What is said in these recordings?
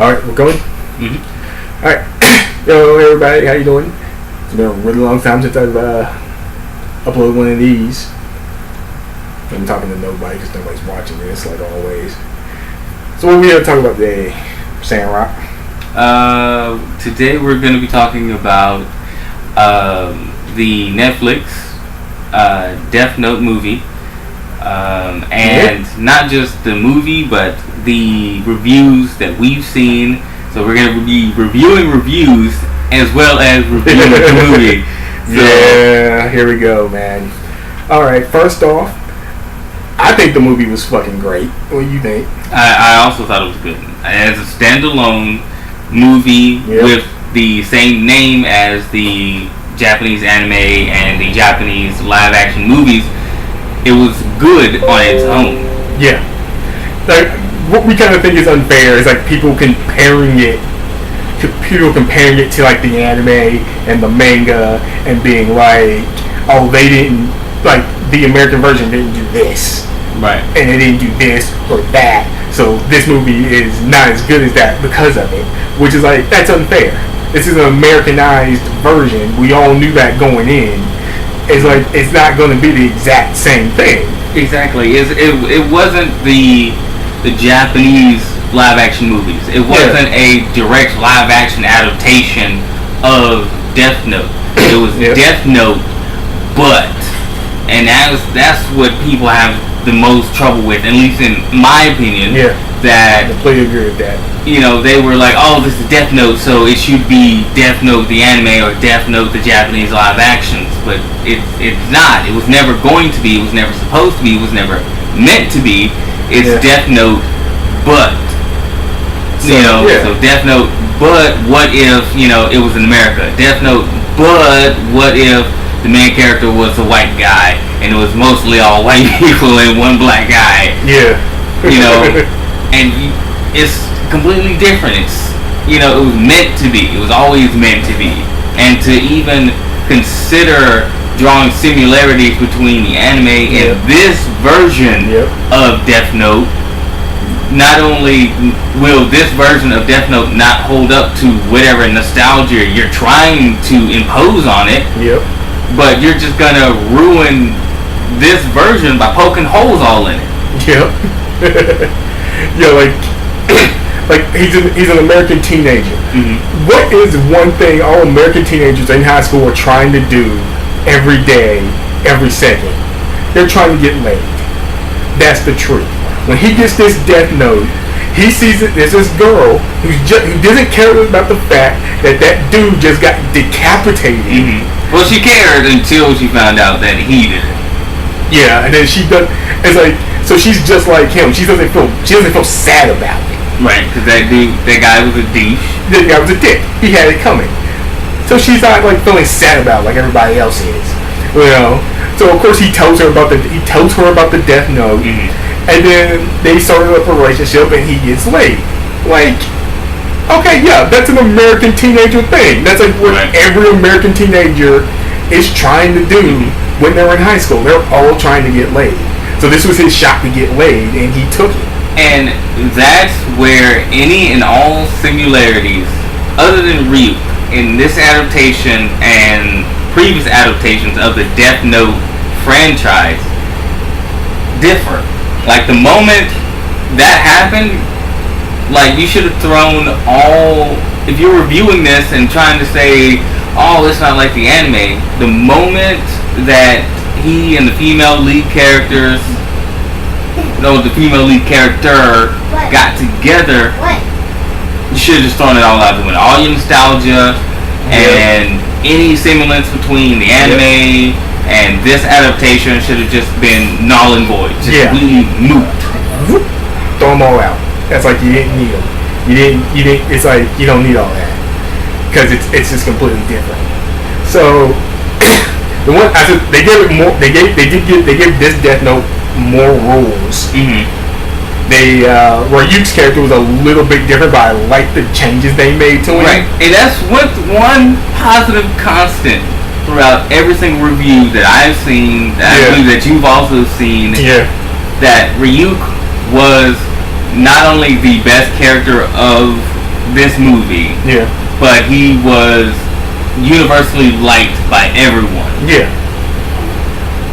Alright, we're going? Mm-hmm. Alright. Yo, everybody, how you doing? It's been a really long time since I've uploaded one of these. I'm talking to nobody because nobody's watching this, like always. So what are we going to talk about today, Sandrock? Today we're going to be talking about the Netflix Death Note movie. And not just the movie, but the reviews that we've seen. So we're going to be reviewing reviews as well as reviewing the movie. So, yeah, here we go, man. Alright, first off, I think the movie was fucking great. What do you think? I also thought it was good. As a standalone movie with the same name as the Japanese anime and the Japanese live action movies, it was good on its own. Yeah. Like, what we kind of think is unfair is like people comparing it to like the anime and the manga and being like, oh, they didn't, like, the American version didn't do this. Right. And they didn't do this or that. So this movie is not as good as that because of it. Which is like, that's unfair. This is an Americanized version. We all knew that going in. It's like, it's not going to be the exact same thing. Exactly. It wasn't the Japanese live action movies. It wasn't a direct live action adaptation of Death Note. It was Death Note, and that's what people have the most trouble with, at least in my opinion. Yeah. That I completely agree with that. You know, they were like, oh, this is Death Note, so it should be Death Note the anime or Death Note the Japanese live actions. But it's not. It was never going to be. It was never supposed to be. It was never meant to be. It's Death Note, but so Death Note, but what if, it was in America? Death Note, but what if the main character was a white guy and it was mostly all white people and one black guy? Yeah. And it's completely different. It's, it was meant to be. It was always meant to be. And to even consider drawing similarities between the anime and this version of Death Note, not only will this version of Death Note not hold up to whatever nostalgia you're trying to impose on it, but you're just gonna ruin this version by poking holes all in it. Like he's an American teenager. Mm-hmm. What is one thing all American teenagers in high school are trying to do every day, every second? They're trying to get laid. That's the truth. When he gets this Death Note, he sees it. There's this girl who doesn't care about the fact that dude just got decapitated. Mm-hmm. Well, she cared until she found out that he did it. Yeah, and then she does. It's like, so she's just like him. She doesn't feel sad about it. Right, because that guy was a douche. That guy was a dick. He had it coming. So she's not like feeling sad about it like everybody else is. So of course he tells her about the Death Note, and then they started up a relationship and he gets laid. Like, okay, yeah, that's an American teenager thing. That's like what every American teenager is trying to do when they're in high school. They're all trying to get laid. So this was his shot to get laid, and he took it. And that's where any and all similarities, other than Ryuk, in this adaptation and previous adaptations of the Death Note franchise, differ. Like, the moment that happened, like, you should have thrown all... If you're reviewing this and trying to say, oh, it's not like the anime, the moment that he and the female lead character got together, you should have just thrown it all out the window. All your nostalgia and any semblance between the anime and this adaptation should have just been null and void. Just completely moot. Throw them all out. That's like you didn't need them. You didn't. It's like you don't need all that because it's just completely different. So the one I said they gave it more. They gave this Death Note more rules. Ryuk's character was a little bit different, but I like the changes they made to him. Right, and that's one positive constant throughout every single review that I've seen, that I believe that you've also seen. That Ryuk was not only the best character of this movie. Yeah. But he was universally liked by everyone. Yeah.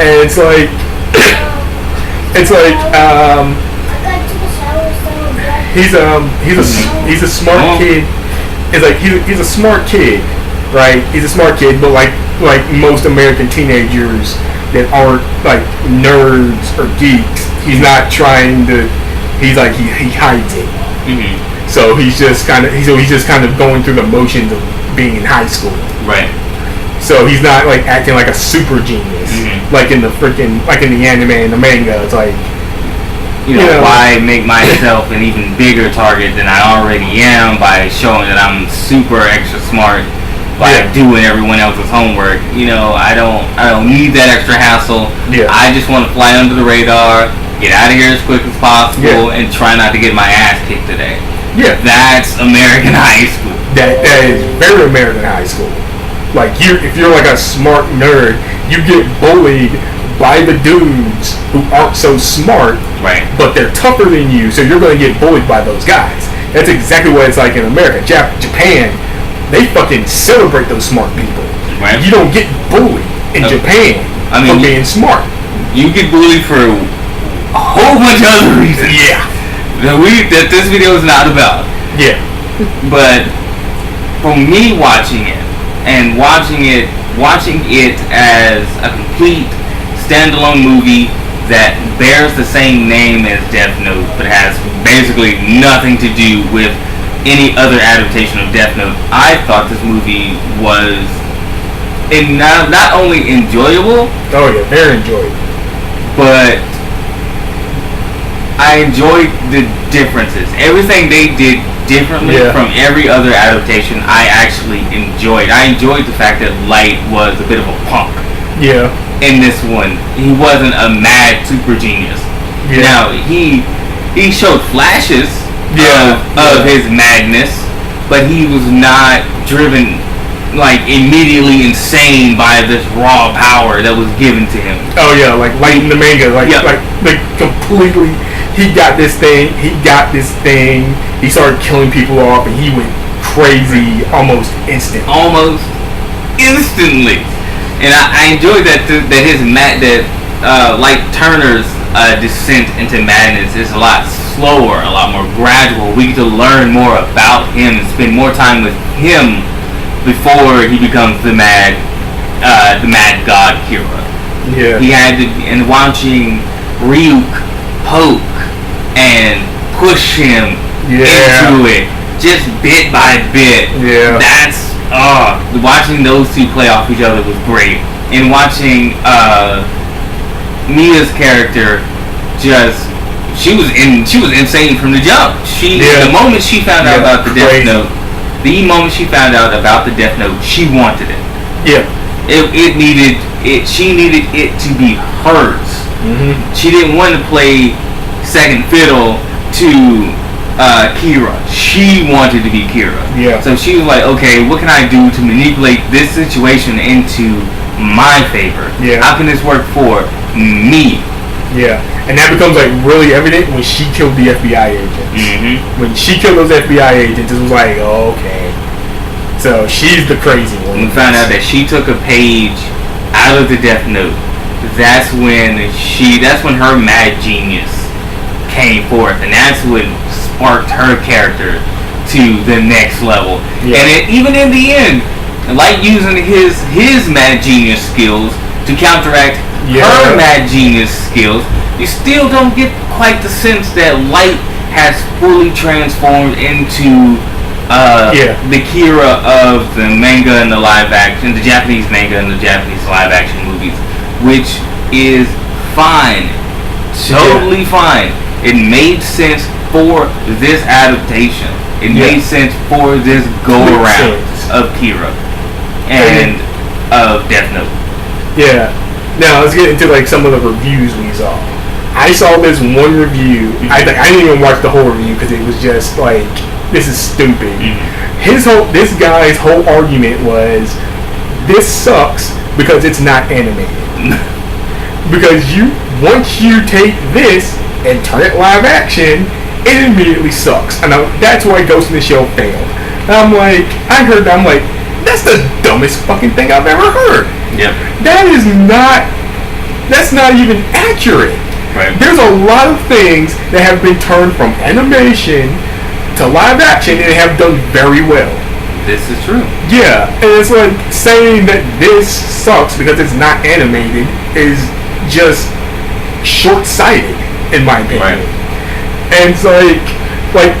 And it's like, he's a smart kid. It's like he's a smart kid, right? He's a smart kid, but like most American teenagers that aren't like nerds or geeks, he's not trying to. He's like he hides it. Mm-hmm. So he's just kind of going through the motions of being in high school. Right. So he's not like acting like a super genius, like in the anime and the manga. It's like, you know, why make myself an even bigger target than I already am by showing that I'm super extra smart by doing everyone else's homework. You know, I don't need that extra hassle. Yeah. I just want to fly under the radar, get out of here as quick as possible, and try not to get my ass kicked today. Yeah. That's American high school. That is very American high school. Like if you're like a smart nerd, you get bullied by the dudes who aren't so smart, right? But they're tougher than you, so you're going to get bullied by those guys. That's exactly what it's like in America. Japan, they fucking celebrate those smart people. Right. You don't get bullied in Japan for being smart. You get bullied for a whole bunch of other reasons. Yeah. That this video is not about. Yeah. But for me watching it as a complete standalone movie that bears the same name as Death Note, but has basically nothing to do with any other adaptation of Death Note, I thought this movie was not only enjoyable. Oh yeah, very enjoyable. But I enjoyed the differences. Everything they did differently from every other adaptation, I actually enjoyed. I enjoyed the fact that Light was a bit of a punk. Yeah. In this one, he wasn't a mad super genius. Yeah. Now he showed flashes of his madness, but he was not driven like immediately insane by this raw power that was given to him. Oh yeah, like in the manga, like completely. He got this thing. He started killing people off, and he went crazy almost instantly. And I enjoyed that his like Turner's descent into madness is a lot slower, a lot more gradual. We get to learn more about him and spend more time with him before he becomes the mad god Kira. Yeah. He had to, and watching Ryuk poke and push him into it, just bit by bit. Yeah. That's watching those two play off each other was great. And watching Mia's character she was insane from the jump. The moment she found out about the Death Note, she wanted it. Yeah. It needed it. She needed it to be hers. Mm-hmm. She didn't want to play second fiddle to Kira. She wanted to be Kira. Yeah. So she was like, okay, what can I do to manipulate this situation into my favor? Yeah. How can this work for me? Yeah. And that becomes like really evident when she killed the FBI agents. Mm-hmm. When she killed those FBI agents, it was like, okay. So she's the crazy one. We found out that she took a page out of the Death Note. That's when her mad genius came forth, and that's what sparked her character to the next level. Yeah. And even in the end, Light using his mad genius skills to counteract her mad genius skills, you still don't get quite the sense that Light has fully transformed into the Kira of the manga and the live action, the Japanese manga and the Japanese live action movies, which is fine, totally fine. It made sense for this adaptation. It made sense for this go-around of Kira and of Death Note. Yeah. Now let's get into like some of the reviews we saw. I saw this one review. Mm-hmm. I didn't even watch the whole review because it was just like, this is stupid. Mm-hmm. This guy's whole argument was, this sucks because it's not animated. Because once you take this and turn it live action, it immediately sucks. And that's why Ghost in the Shell failed. And I'm like, I heard that, I'm like, that's the dumbest fucking thing I've ever heard. Yep. That's not even accurate. Right. There's a lot of things that have been turned from animation to live action and have done very well. This is true. Yeah, and it's like saying that this sucks because it's not animated is just short-sighted, in my opinion. Right. And it's like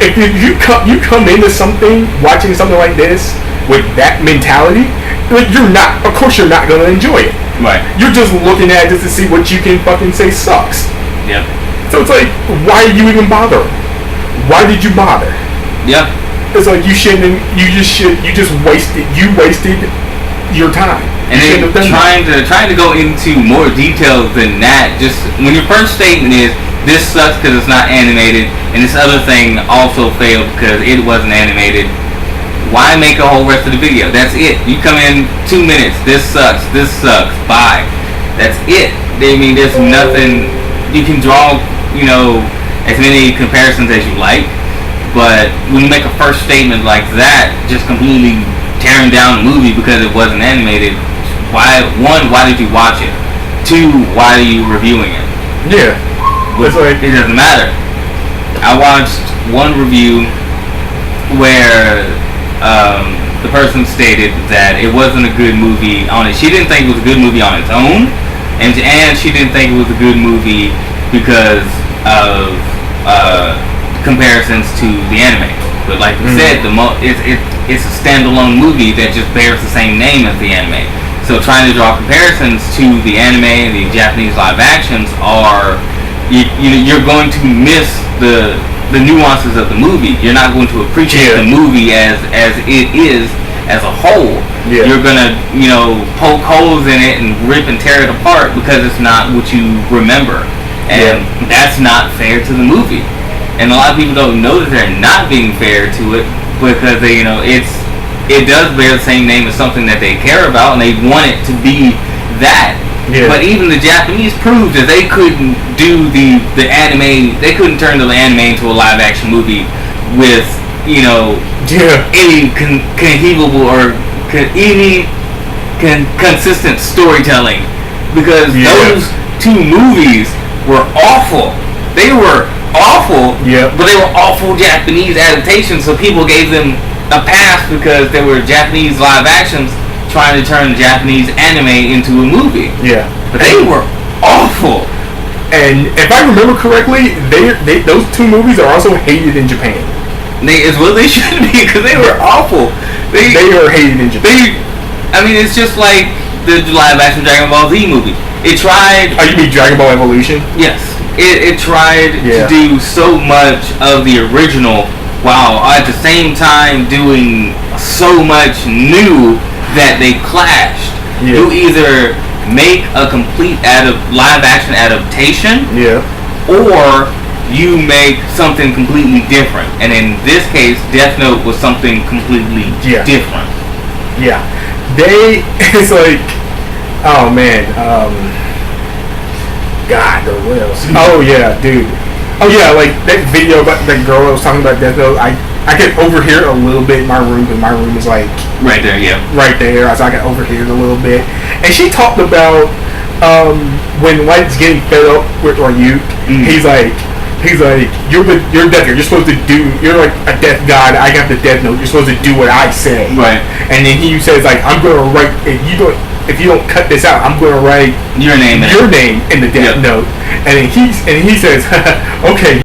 if you come into something watching something like this with that mentality, like of course you're not gonna enjoy it. Right. You're just looking at it just to see what you can fucking say sucks. Yep. So it's like, why are you even bothering? Why did you bother? Yep. It's like you wasted your time. And then trying to go into more details than that, just when your first statement is, this sucks because it's not animated, and this other thing also failed because it wasn't animated, why make a whole rest of the video? That's it. You come in 2 minutes, this sucks, bye. That's it. I mean, there's nothing, you can draw, as many comparisons as you like, but when you make a first statement like that, just completely tearing down the movie because it wasn't animated, why did you watch it? 2, why are you reviewing it? Yeah. It doesn't matter. I watched one review where the person stated that it wasn't a good movie on it. She didn't think it was a good movie on its own, and she didn't think it was a good movie because of comparisons to the anime. But like you said, it's a standalone movie that just bears the same name as the anime. So trying to draw comparisons to the anime and the Japanese live actions you're going to miss the nuances of the movie. You're not going to appreciate the movie as it is as a whole. Yeah. You're gonna poke holes in it and rip and tear it apart because it's not what you remember, and that's not fair to the movie. And a lot of people don't know that they're not being fair to it because it does bear the same name as something that they care about and they want it to be that. Yeah. But even the Japanese proved that they couldn't do the anime. They couldn't turn the anime into a live action movie with any conceivable or any consistent storytelling because those 2 movies were awful. They were awful, but they were awful Japanese adaptations, so people gave them a pass because they were Japanese live actions trying to turn Japanese anime into a movie. Yeah. But they were awful. And if I remember correctly, those 2 movies are also hated in Japan. It's what they should be because they were awful. They are hated in Japan. It's just like the live action Dragon Ball Z movie. It tried... Oh, you mean Dragon Ball Evolution? Yes. It tried to do so much of the original while at the same time doing so much new that they clashed. Yeah. You either make a complete live action adaptation or you make something completely different. And in this case, Death Note was something completely different. Yeah. It's like, oh man, God, what else? Oh yeah, dude. Oh yeah, like that video about that girl that was talking about Death Note. I could overhear it a little bit in my room because my room is like right there, right there. So I could overhear it a little bit. And she talked about when Light's getting fed up with Ryuk. He's like, you're death. You're supposed to do. You're like a death god. I got the Death Note. You're supposed to do what I say. Right. And then he says like, I'm gonna write. If you don't cut this out, I'm gonna write your name in the Death Note. And then he says, okay.